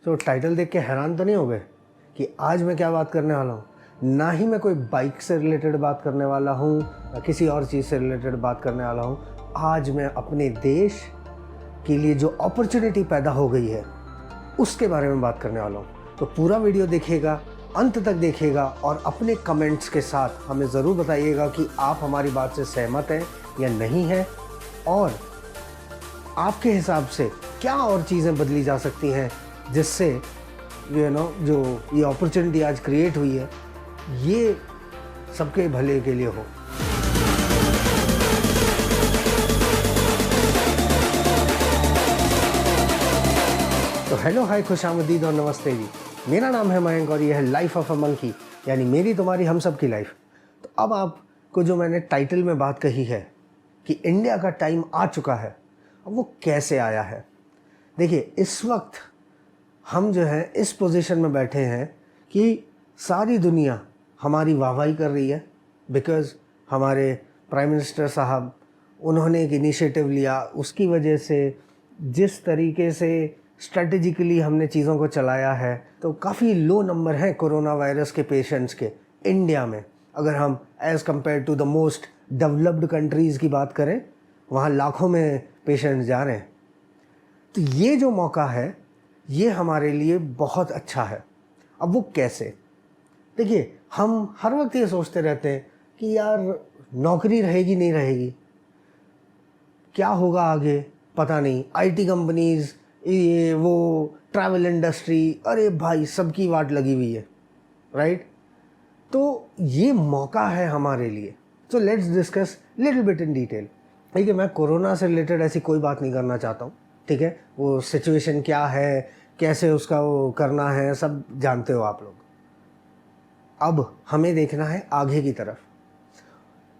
तो टाइटल देख के हैरान तो नहीं हो गए कि आज मैं क्या बात करने वाला हूँ? ना ही मैं कोई बाइक से रिलेटेड बात करने वाला हूँ या किसी और चीज़ से रिलेटेड बात करने वाला हूँ। आज मैं अपने देश के लिए जो अपॉर्चुनिटी पैदा हो गई है उसके बारे में बात करने वाला हूँ। तो पूरा वीडियो देखिएगा, अंत तक देखिएगा और अपने कमेंट्स के साथ हमें ज़रूर बताइएगा कि आप हमारी बात से सहमत हैं या नहीं हैं, और आपके हिसाब से क्या और चीज़ें बदली जा सकती हैं जिससे जो ये अपॉर्चुनिटी आज क्रिएट हुई है ये सबके भले के लिए हो। तो हेलो, हाय, खुशामदीद और नमस्ते जी। मेरा नाम है मयंक और ये है लाइफ ऑफ अ मंकी, यानी मेरी तुम्हारी हम सब की लाइफ। तो अब आपको जो मैंने टाइटल में बात कही है कि इंडिया का टाइम आ चुका है, अब वो कैसे आया है। देखिए, इस वक्त हम जो है इस पोजीशन में बैठे हैं कि सारी दुनिया हमारी वाहवाही कर रही है, बिकॉज़ हमारे प्राइम मिनिस्टर साहब उन्होंने एक इनिशिएटिव लिया, उसकी वजह से जिस तरीके से स्ट्रेटेजिकली हमने चीज़ों को चलाया है, तो काफ़ी लो नंबर हैं कोरोना वायरस के पेशेंट्स के इंडिया में। अगर हम as compared to the most developed countries की बात करें, वहाँ लाखों में पेशेंट्स जा रहे हैं। तो ये जो मौका है ये हमारे लिए बहुत अच्छा है। अब वो कैसे? देखिए, हम हर वक्त ये सोचते रहते हैं कि यार नौकरी रहेगी नहीं रहेगी, क्या होगा आगे पता नहीं, आईटी कंपनीज़, ये वो, ट्रैवल इंडस्ट्री, अरे भाई सबकी वाट लगी हुई है, राइट? तो ये मौका है हमारे लिए। So let's discuss little bit in detail. ठीक है, मैं कोरोना से रिलेटेड ऐसी कोई बात नहीं करना चाहता हूँ, ठीक है? वो सिचुएशन क्या है, कैसे उसका वो करना है, सब जानते हो आप लोग। अब हमें देखना है आगे की तरफ।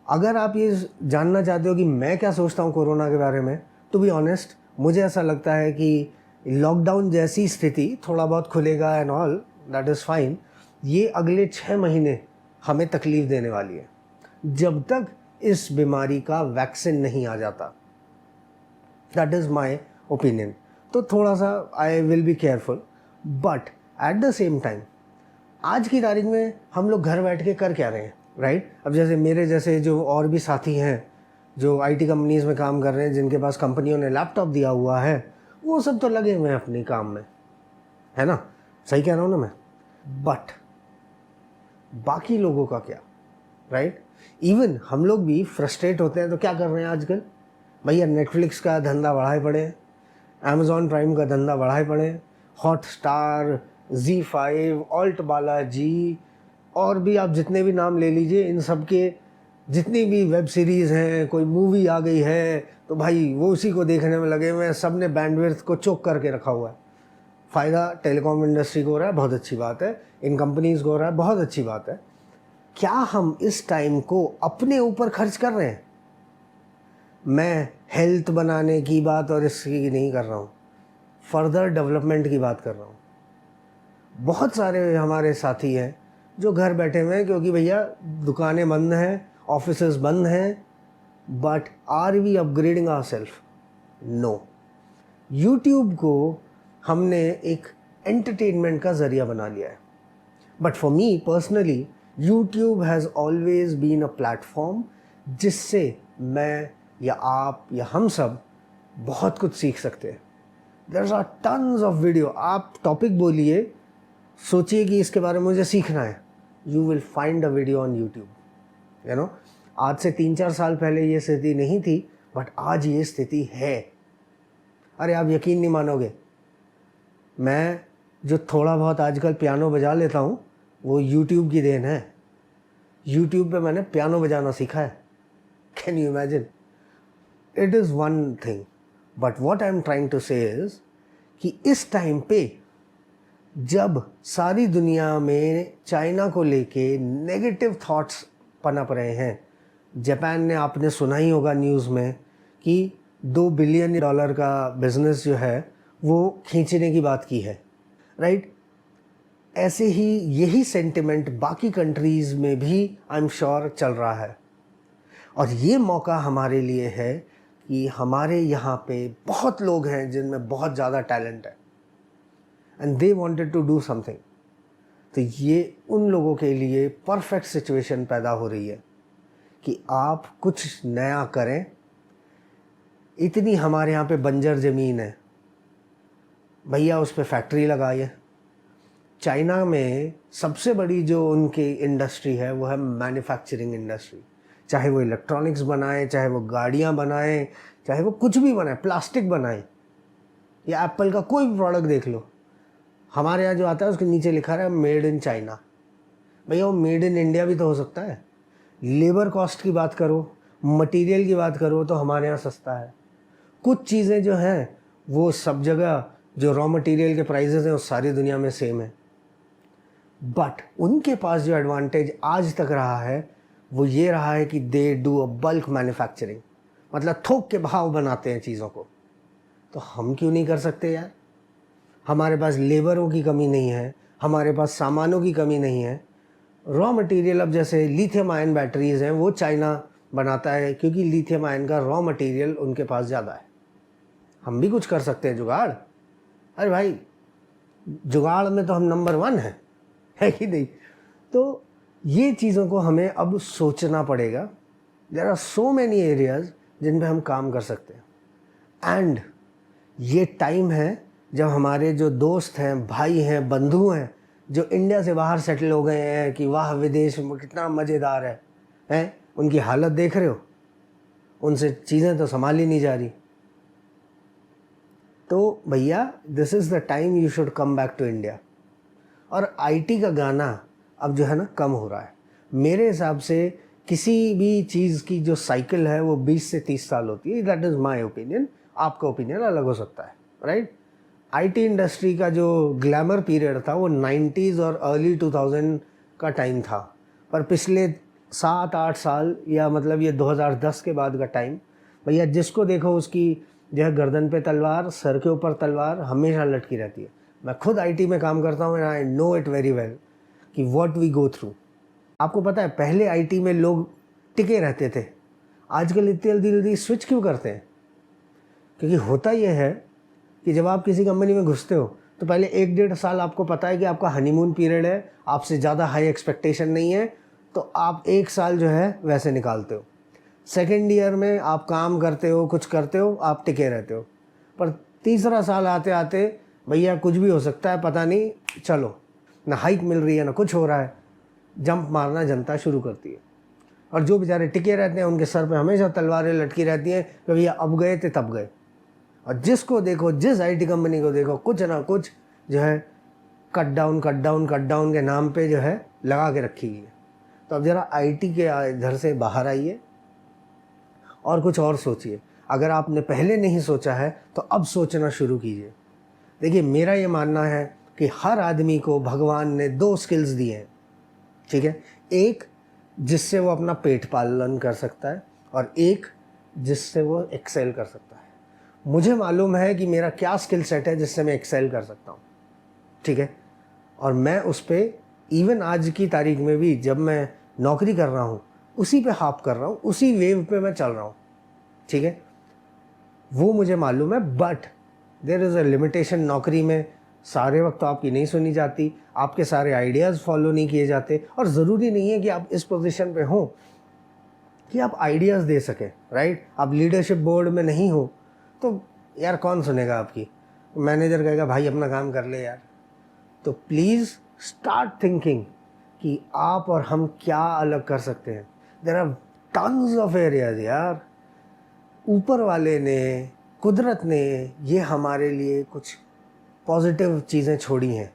अगर आप ये जानना चाहते हो कि मैं क्या सोचता हूँ कोरोना के बारे में, टू बी ऑनेस्ट मुझे ऐसा लगता है कि लॉकडाउन जैसी स्थिति, थोड़ा बहुत खुलेगा and all, that is fine, ये अगले 6 महीने हमें तकलीफ़ देने वाली है जब तक इस बीमारी का वैक्सीन नहीं आ जाता। That is my opinion. तो थोड़ा सा I will be careful, but at the same time आज की तारीख में हम लोग घर बैठ के कर क्या रहे हैं, राइट? अब जैसे मेरे जैसे जो और भी साथी हैं जो आईटी कंपनीज़ में काम कर रहे हैं, जिनके पास कंपनियों ने लैपटॉप दिया हुआ है, वो सब तो लगे हुए हैं अपने काम में, है ना? सही कह रहा हूँ ना मैं? बट बाकी लोगों का क्या, राइट? इवन हम लोग भी फ्रस्ट्रेट होते हैं तो क्या कर रहे हैं आजकल? भैया नेटफ्लिक्स का धंधा बढ़ाए पड़े हैं, अमेज़ॉन प्राइम का धंधा बढ़ाए पड़े हैं, हॉटस्टार, ZEE5, ऑल्ट बालाजी, और भी आप जितने भी नाम ले लीजिए, इन सब के जितनी भी वेब सीरीज़ हैं, कोई मूवी आ गई है तो भाई वो उसी को देखने में लगे हुए हैं। सब ने बैंडविड्थ को चोक करके रखा हुआ है। फ़ायदा टेलीकॉम इंडस्ट्री को हो रहा है, बहुत अच्छी बात है, इन कंपनीज़ को हो रहा है, बहुत अच्छी बात है। क्या हम इस टाइम को अपने ऊपर खर्च कर रहे हैं? मैं हेल्थ बनाने की बात और इसकी नहीं कर रहा हूँ, फर्दर डेवलपमेंट की बात कर रहा हूँ। बहुत सारे हमारे साथी हैं जो घर बैठे हुए हैं क्योंकि भैया दुकानें बंद हैं, ऑफिसेज बंद हैं, but are we upgrading ourselves? No. YouTube को हमने एक एंटरटेनमेंट का ज़रिया बना लिया है, but for me personally YouTube has always been a platform जिससे मैं या आप या हम सब बहुत कुछ सीख सकते हैं। There are tons of video. आप टॉपिक बोलिए, सोचिए कि इसके बारे में मुझे सीखना है, you will find a video on YouTube. आज से 3-4 साल पहले ये स्थिति नहीं थी, बट आज ये स्थिति है। अरे आप यकीन नहीं मानोगे, मैं जो थोड़ा बहुत आजकल पियानो बजा लेता हूँ वो यूट्यूब की देन है। यूट्यूब पे मैंने पियानो बजाना सीखा है। Can you imagine? It is one thing, but what I am trying to say is कि इस टाइम पे जब सारी दुनिया में चाइना को लेके नेगेटिव थॉट्स पनप रहे हैं, जापान ने, आपने सुना ही होगा न्यूज़ में कि $2 बिलियन का बिजनेस जो है वो खींचने की बात की है, राइट? ऐसे ही यही सेंटिमेंट बाकी कंट्रीज़ में भी आई एम श्योर चल रहा है। और ये मौका हमारे लिए है कि हमारे यहाँ पे बहुत लोग हैं जिनमें बहुत ज़्यादा टैलेंट है, and they wanted to do something. तो ये उन लोगों के लिए परफेक्ट सिचुएशन पैदा हो रही है कि आप कुछ नया करें। इतनी हमारे यहाँ पे बंजर ज़मीन है भैया, उस पर फैक्ट्री लगाइए। चाइना में सबसे बड़ी जो उनकी इंडस्ट्री है वो है मैन्युफैक्चरिंग इंडस्ट्री। चाहे वो इलेक्ट्रॉनिक्स बनाए, चाहे वो गाड़ियाँ बनाए, चाहे वो कुछ भी बनाए, प्लास्टिक बनाए, या एप्पल का कोई भी प्रोडक्ट देख लो, हमारे यहाँ जो आता है उसके नीचे लिखा है मेड इन चाइना। भैया वो मेड इन इंडिया भी तो हो सकता है। लेबर कॉस्ट की बात करो, मटेरियल की बात करो तो हमारे यहाँ सस्ता है। कुछ चीज़ें जो हैं वो सब जगह जो रॉ मटेरियल के प्राइसेस हैं वो सारी दुनिया में सेम है, बट उनके पास जो एडवांटेज आज तक रहा है वो ये रहा है कि they do a bulk manufacturing, मतलब थोक के भाव बनाते हैं चीज़ों को। तो हम क्यों नहीं कर सकते यार? हमारे पास लेबरों की कमी नहीं है, हमारे पास सामानों की कमी नहीं है। रॉ मटेरियल अब जैसे लिथियम आयन बैटरीज हैं वो चाइना बनाता है क्योंकि लिथियम आयन का रॉ मटेरियल उनके पास ज़्यादा है। हम भी कुछ कर सकते हैं जुगाड़। अरे भाई, जुगाड़ में तो हम नंबर 1 है कि नहीं? तो ये चीज़ों को हमें अब सोचना पड़ेगा। There are so many areas जिन पे हम काम कर सकते हैं, एंड ये टाइम है जब हमारे जो दोस्त हैं, भाई हैं, बंधु हैं जो इंडिया से बाहर सेटल हो गए हैं कि वाह विदेश में कितना मज़ेदार है, हैं? उनकी हालत देख रहे हो, उनसे चीज़ें तो संभाली नहीं जा रही। तो भैया this is the time you should come back to India. और आईटी का गाना अब जो है ना कम हो रहा है। मेरे हिसाब से किसी भी चीज़ की जो साइकिल है वो 20 से 30 साल होती है। दैट इज़ माय ओपिनियन, आपका ओपिनियन अलग हो सकता है, राइट? आईटी इंडस्ट्री का जो ग्लैमर पीरियड था वो 90s और अर्ली 2000 का टाइम था, पर पिछले 7-8 साल या मतलब ये 2010 के बाद का टाइम, भैया जिसको देखो उसकी जो है गर्दन पे तलवार, सर के ऊपर तलवार हमेशा लटकी रहती है। मैं खुद आईटी में काम करता हूँ and I know it very well कि व्हाट वी गो थ्रू। आपको पता है पहले आईटी में लोग टिके रहते थे, आजकल इतनी जल्दी जल्दी स्विच क्यों करते हैं? क्योंकि होता यह है कि जब आप किसी कंपनी में घुसते हो तो पहले 1-1.5 साल आपको पता है कि आपका हनीमून पीरियड है, आपसे ज़्यादा हाई एक्सपेक्टेशन नहीं है, तो आप 1 साल जो है वैसे निकालते हो। सेकेंड ईयर में आप काम करते हो, कुछ करते हो, आप टिके रहते हो। पर तीसरा साल आते आते भैया कुछ भी हो सकता है, पता नहीं, चलो ना हाइक मिल रही है ना कुछ हो रहा है, जंप मारना जनता शुरू करती है। और जो बेचारे टिके रहते हैं उनके सर पे हमेशा तलवारें लटकी रहती हैं कि भैया अब गए थे तब गए। और जिसको देखो, जिस आईटी कंपनी को देखो, कुछ ना कुछ जो है कट डाउन के नाम पे जो है लगा के रखी गई है। तो अब ज़रा आईटी के इधर से बाहर आइए और कुछ और सोचिए। अगर आपने पहले नहीं सोचा है तो अब सोचना शुरू कीजिए। देखिए, मेरा ये मानना है कि हर आदमी को भगवान ने 2 स्किल्स दिए हैं, ठीक है? एक जिससे वो अपना पेट पालन कर सकता है और एक जिससे वो एक्सेल कर सकता है। मुझे मालूम है कि मेरा क्या स्किल सेट है जिससे मैं एक्सेल कर सकता हूँ, ठीक है? और मैं उस पर इवन आज की तारीख में भी जब मैं नौकरी कर रहा हूँ उसी पे हाप कर रहा हूँ, उसी वेव पे मैं चल रहा हूँ, ठीक है? वो मुझे मालूम है, but there is a limitation. नौकरी में सारे वक्त तो आपकी नहीं सुनी जाती, आपके सारे आइडियाज़ फॉलो नहीं किए जाते, और ज़रूरी नहीं है कि आप इस पोजीशन पे हो कि आप आइडियाज़ दे सकें, राइट? आप लीडरशिप बोर्ड में नहीं हो तो यार कौन सुनेगा आपकी? मैनेजर कहेगा भाई अपना काम कर ले यार। तो प्लीज़ स्टार्ट थिंकिंग कि आप और हम क्या अलग कर सकते हैं। There are tons of areas यार। ऊपर वाले ने, कुदरत ने ये हमारे लिए कुछ पॉजिटिव चीज़ें छोड़ी हैं।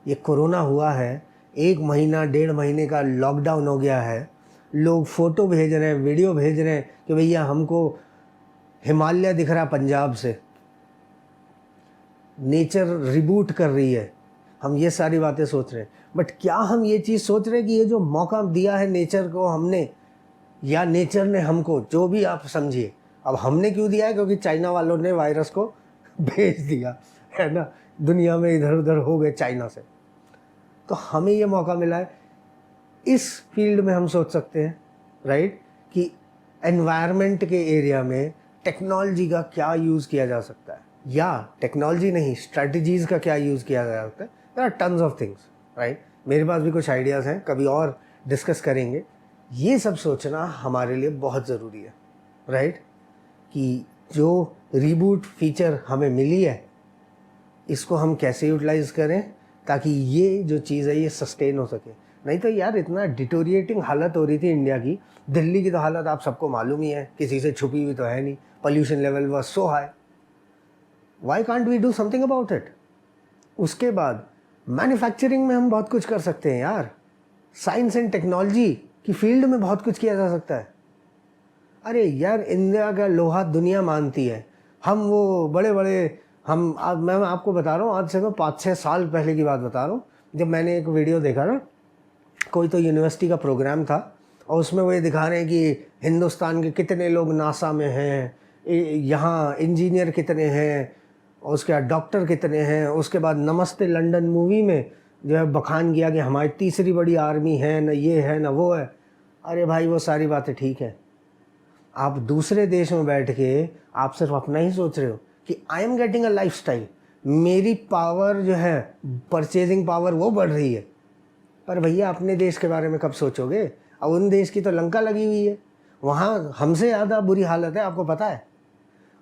ये कोरोना हुआ है, 1 महीना 1.5 महीने का लॉकडाउन हो गया है, लोग फ़ोटो भेज रहे हैं, वीडियो भेज रहे हैं कि भैया हमको हिमालय दिख रहा पंजाब से, नेचर रिबूट कर रही है, हम ये सारी बातें सोच रहे हैं। बट क्या हम ये चीज़ सोच रहे हैं कि ये जो मौका दिया है नेचर को हमने, या नेचर ने हमको, जो भी आप समझिए। अब हमने क्यों दिया है? क्योंकि चाइना वालों ने वायरस को भेज दिया है ना, दुनिया में इधर उधर हो गए चाइना से, तो हमें ये मौका मिला है। इस फील्ड में हम सोच सकते हैं, राइट, कि एनवायरनमेंट के एरिया में टेक्नोलॉजी का क्या यूज़ किया जा सकता है। या टेक्नोलॉजी नहीं, स्ट्रैटेजीज़ का क्या यूज़ किया गया होता है। There are tons of things, right. मेरे पास भी कुछ आइडियाज़ हैं, कभी और डिस्कस करेंगे। ये सब सोचना हमारे लिए बहुत ज़रूरी है, राइट, कि जो रीबूट फीचर हमें मिली है इसको हम कैसे यूटिलाइज़ करें ताकि ये जो चीज़ है ये सस्टेन हो सके। नहीं तो यार इतना डिटोरिएटिंग हालत हो रही थी इंडिया की। दिल्ली की तो हालत आप सबको मालूम ही है, किसी से छुपी हुई तो है नहीं। Pollution level was so high, why can't we do something about it. उसके बाद मैन्युफैक्चरिंग में हम बहुत कुछ कर सकते हैं यार। साइंस एंड टेक्नोलॉजी की फील्ड में बहुत कुछ किया जा सकता है। अरे यार इंडिया का लोहा दुनिया मानती है। हम वो बड़े बड़े मैं आपको बता रहा हूँ, आज से मैं 5-6 साल पहले की बात बता रहा हूँ, जब मैंने एक वीडियो देखा ना, कोई तो यूनिवर्सिटी का प्रोग्राम था और उसमें वो ये दिखा रहे हैं कि हिंदुस्तान के कितने लोग नासा में हैं, यहाँ इंजीनियर कितने हैं, उसके बाद डॉक्टर कितने हैं। उसके बाद नमस्ते लंदन मूवी में जो है बखान किया कि हमारी तीसरी बड़ी आर्मी है, न ये है न वो है। अरे भाई वो सारी बातें ठीक है, आप दूसरे देश में बैठ के आप सिर्फ अपना ही सोच रहे हो कि I am getting a life style, मेरी पावर जो है परचेजिंग पावर वो बढ़ रही है। पर भैया अपने देश के बारे में कब सोचोगे। अब उन देश की तो लंका लगी हुई है, वहाँ हमसे ज़्यादा बुरी हालत है, आपको पता है।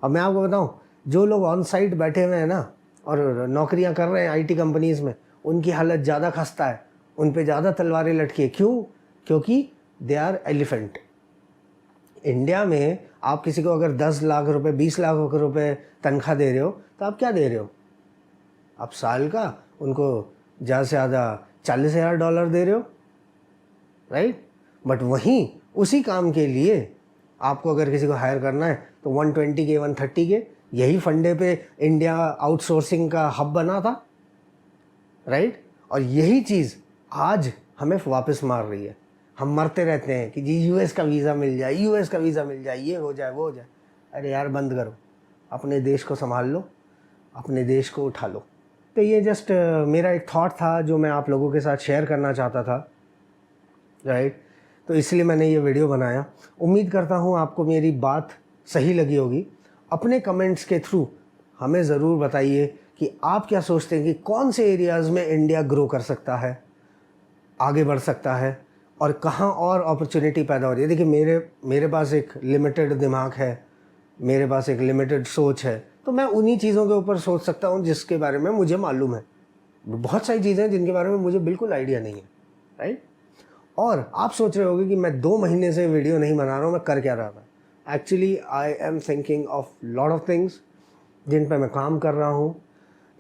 अब मैं आपको बताऊँ, जो लोग ऑन साइट बैठे हुए हैं ना और नौकरियाँ कर रहे हैं आईटी कंपनीज़ में, उनकी हालत ज़्यादा खस्ता है, उन पे ज़्यादा तलवारें लटकी है। क्यों? क्योंकि दे आर एलिफेंट। इंडिया में आप किसी को अगर 10 लाख रुपए 20 लाख रुपए तनख्वाह दे रहे हो तो आप क्या दे रहे हो? आप साल का उनको ज़्यादा से ज़्यादा $40,000 दे रहे हो, राइट। बट वहीं उसी काम के लिए आपको अगर किसी को हायर करना है तो 120 के 130 के, यही फंडे पे इंडिया आउटसोर्सिंग का हब बना था, राइट। और यही चीज़ आज हमें वापस मार रही है। हम मरते रहते हैं कि जी यूएस का वीज़ा मिल जाए, यूएस का वीज़ा मिल जाए, ये हो जाए वो हो जाए। अरे यार बंद करो, अपने देश को संभाल लो, अपने देश को उठा लो। तो ये जस्ट मेरा एक थॉट था जो मैं आप लोगों के साथ शेयर करना चाहता था, राइट। तो इसलिए मैंने ये वीडियो बनाया। उम्मीद करता हूँ आपको मेरी बात सही लगी होगी। अपने कमेंट्स के थ्रू हमें ज़रूर बताइए कि आप क्या सोचते हैं कि कौन से एरियाज़ में इंडिया ग्रो कर सकता है, आगे बढ़ सकता है, और कहाँ और अपॉर्चुनिटी पैदा हो रही है। देखिए मेरे पास एक लिमिटेड दिमाग है, मेरे पास एक लिमिटेड सोच है, तो मैं उन्हीं चीज़ों के ऊपर सोच सकता हूँ जिसके बारे में मुझे मालूम है। बहुत सारी चीज़ें हैं जिनके बारे में मुझे बिल्कुल आइडिया नहीं है, राइट। और आप सोच रहे होगे कि मैं 2 महीने से वीडियो नहीं बना रहा हूँ, मैं कर क्या रहा था। Actually I am thinking of lot of things जिन पर मैं काम कर रहा हूँ।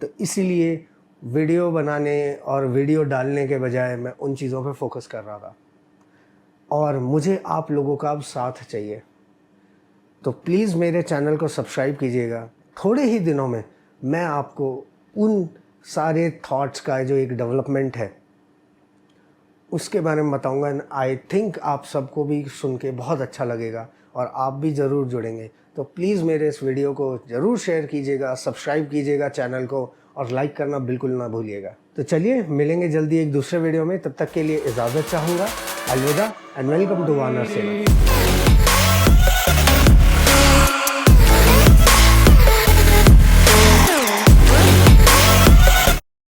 तो इसीलिए वीडियो बनाने और वीडियो डालने के बजाय मैं उन चीज़ों पर फोकस कर रहा था। और मुझे आप लोगों का अब साथ चाहिए, तो प्लीज़ मेरे चैनल को सब्सक्राइब कीजिएगा। थोड़े ही दिनों में मैं आपको उन सारे थॉट्स का जो एक डेवलपमेंट है उसके बारे में बताऊंगा। एंड आई थिंक आप सबको भी सुन के बहुत अच्छा लगेगा और आप भी ज़रूर जुड़ेंगे। तो प्लीज़ मेरे इस वीडियो को ज़रूर शेयर कीजिएगा, सब्सक्राइब कीजिएगा चैनल को, और लाइक करना बिल्कुल ना भूलिएगा। तो चलिए मिलेंगे जल्दी एक दूसरे वीडियो में, तब तक के लिए इजाज़त चाहूँगा। अलविदा एंड वेलकम टू वानर सेना।